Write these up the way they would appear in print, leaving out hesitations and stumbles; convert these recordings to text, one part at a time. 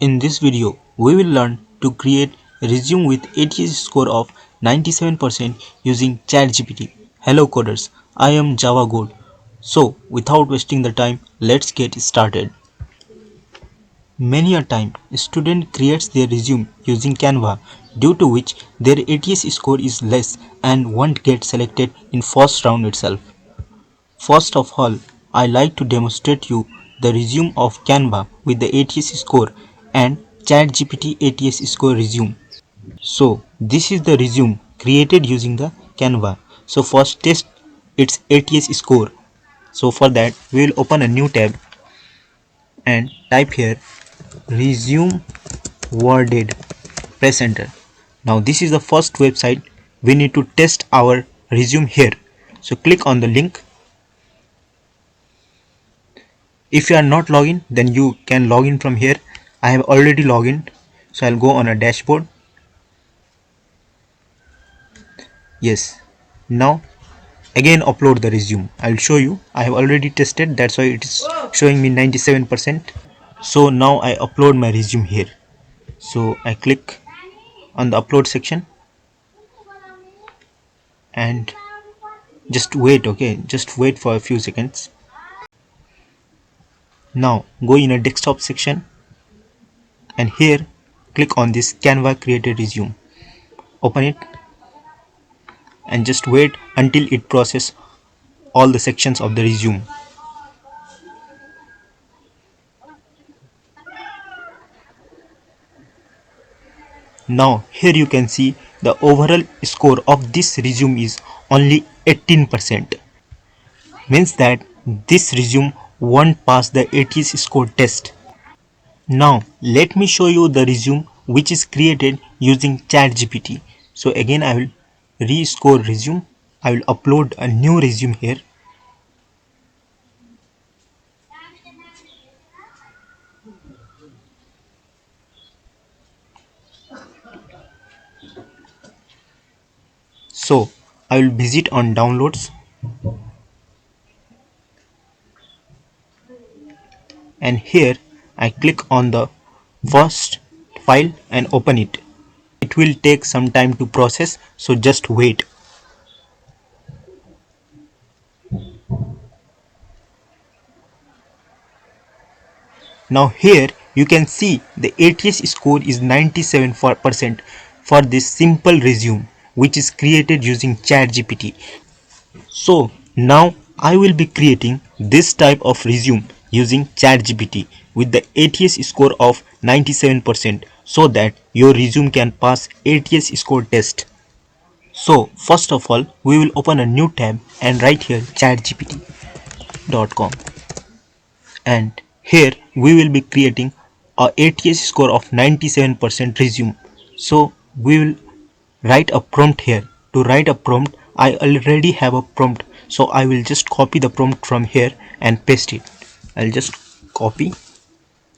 In this video, we will learn to create a resume with ATS score of 97% using ChatGPT. Hello coders, I am Java God. So, without wasting the time, let's get started. Many a time, a student creates their resume using Canva, due to which their ATS score is less and won't get selected in first round itself. First of all, I like to demonstrate you the resume of Canva with the ATS score and ChatGPT ATS score resume. So this is the resume created using the Canva. So first test its ATS score. So for that we will open a new tab and type here resume worded. Press enter. Now this is the first website we need to test our resume here. So click on the link. If you are not logged in, then you can log in from here. I have already logged in, so I'll go on a dashboard. Yes, now again upload the resume. I'll show you. I have already tested, that's why it is showing me 97%. So now I upload my resume here. So I click on the upload section and just wait. Okay, just wait for a few seconds. Now go in a desktop section and here click on this Canva created resume. Open it and just wait until it processes all the sections of the resume. Now here you can see the overall score of this resume is only 18%. Means that this resume won't pass the ATS score test. Now let me show you the resume which is created using ChatGPT. So again I will rescore resume. I will upload a new resume here. So I will visit on downloads and here I click on the first file and open it. It will take some time to process, so just wait. Now here you can see the ATS score is 97% for this simple resume which is created using ChatGPT. So now I will be creating this type of resume using ChatGPT with the ATS score of 97% so that your resume can pass ATS score test. So first of all we will open a new tab and write here chatgpt.com and here we will be creating a ATS score of 97% resume. So we will write a prompt here. To write a prompt, I already have a prompt, so I will just copy the prompt from here and paste it. I'll just copy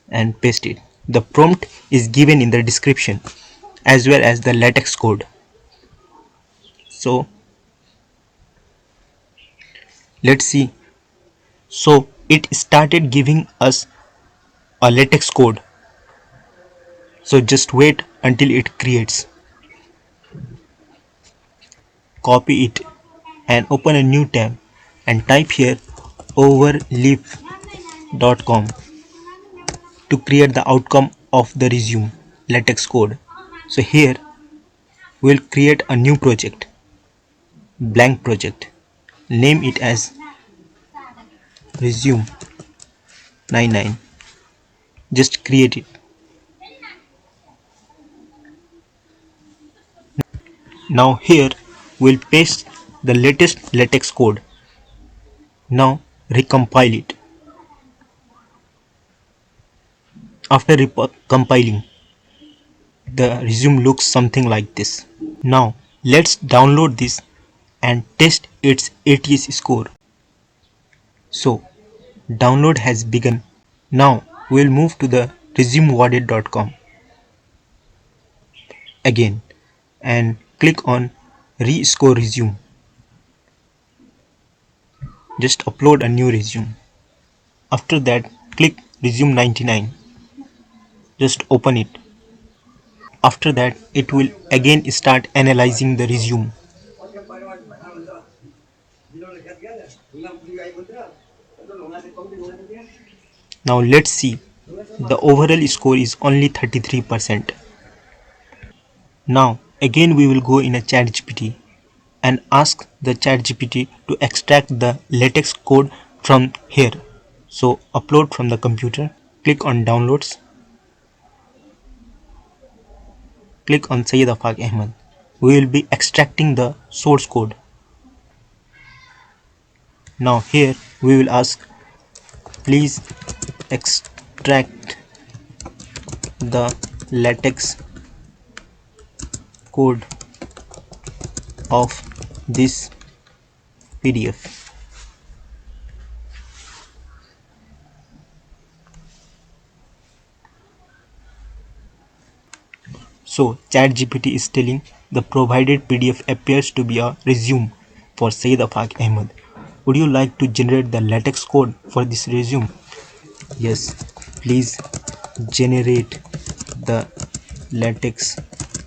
and paste it. The prompt is given in the description as well as the LaTeX code. So let's see. So it started giving us a LaTeX code. So just wait until it creates. Copy it and open a new tab and type here overleaf.com to create the outcome of the resume LaTeX code. So here we'll create a new project, blank project, name it as resume 99. Just create it. Now here we'll paste the latest LaTeX code. Now recompile it. After compiling, the resume looks something like this. Now let's download this and test its ATS score. So download has begun. Now we'll move to the resumeworded.com again and click on rescore resume. Just upload a new resume. After that click resume 99. Just open it. After that, it will again start analyzing the resume. Now let's see. The overall score is only 33%. Now again we will go in a ChatGPT and ask the ChatGPT to extract the LaTeX code from here. So upload from the computer, click on downloads, click on Syed Afaq Ahmed. We will be extracting the source code. Now here we will ask, please extract the LaTeX code of this PDF. So ChatGPT is telling the provided PDF appears to be a resume for Syed Afaq Ahmed. Would you like to generate the LaTeX code for this resume? Yes, please generate the LaTeX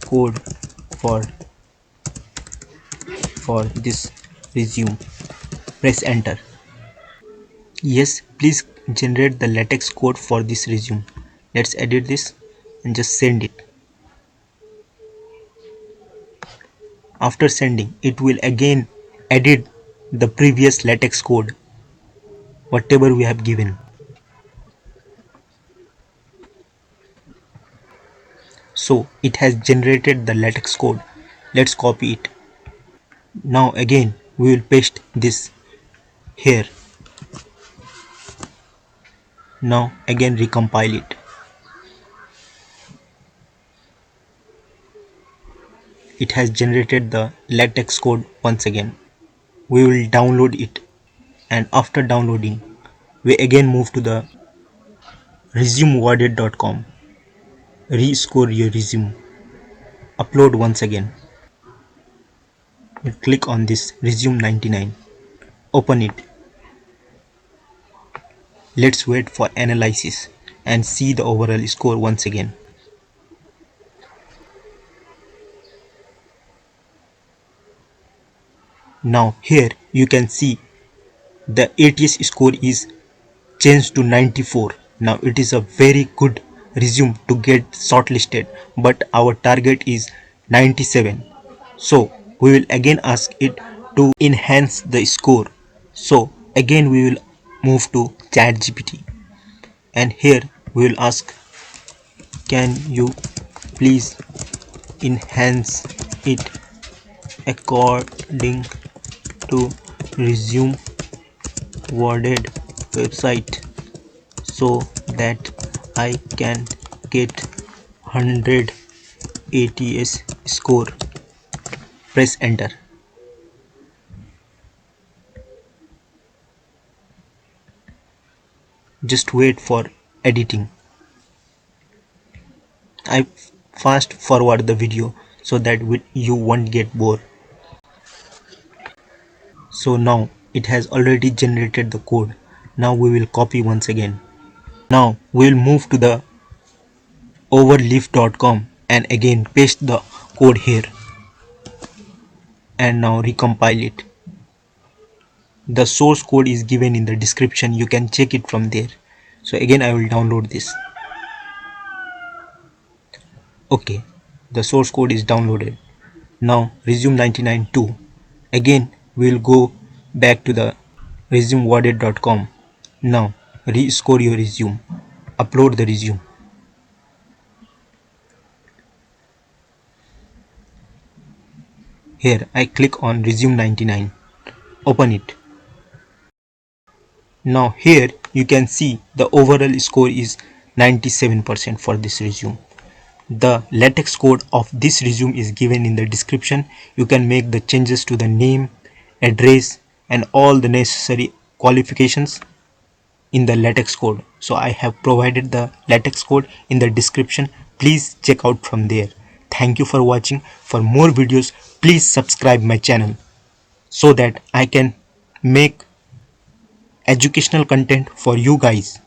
code for this resume. Press enter. Yes, please generate the LaTeX code for this resume. Let's edit this and just send it. After sending, it will again edit the previous LaTeX code, whatever we have given. So it has generated the LaTeX code. Let's copy it. Now again we will paste this here. Now again recompile it. It has generated the LaTeX code once again. We will download it, and after downloading we again move to the resumeworded.com. Rescore your resume. Upload once again. We click on this resume 99. Open it. Let's wait for analysis and see the overall score once again. Now here you can see the ATS score is changed to 94. Now it is a very good resume to get shortlisted, but our target is 97. So we will again ask it to enhance the score. So again we will move to ChatGPT, and here we will ask, can you please enhance it according to resume worded website so that I can get 100 ATS score. Press enter. Just wait for editing. I fast forward the video so that you won't get bored. So now it has already generated the code. Now we will copy once again. Now we will move to the overleaf.com and again paste the code here, and now recompile it. The source code is given in the description, you can check it from there. So again I will download this. Okay, the source code is downloaded. Now resume 99 2. Again we will go back to the resumeworded.com. Now rescore your resume. Upload the resume. Here I click on resume 99. Open it. Now here you can see the overall score is 97% for this resume. The LaTeX code of this resume is given in the description. You can make the changes to the name, address and all the necessary qualifications in the LaTeX code. So I have provided the LaTeX code in the description. Please check out from there. Thank you for watching. For more videos, please subscribe my channel so that I can make educational content for you guys.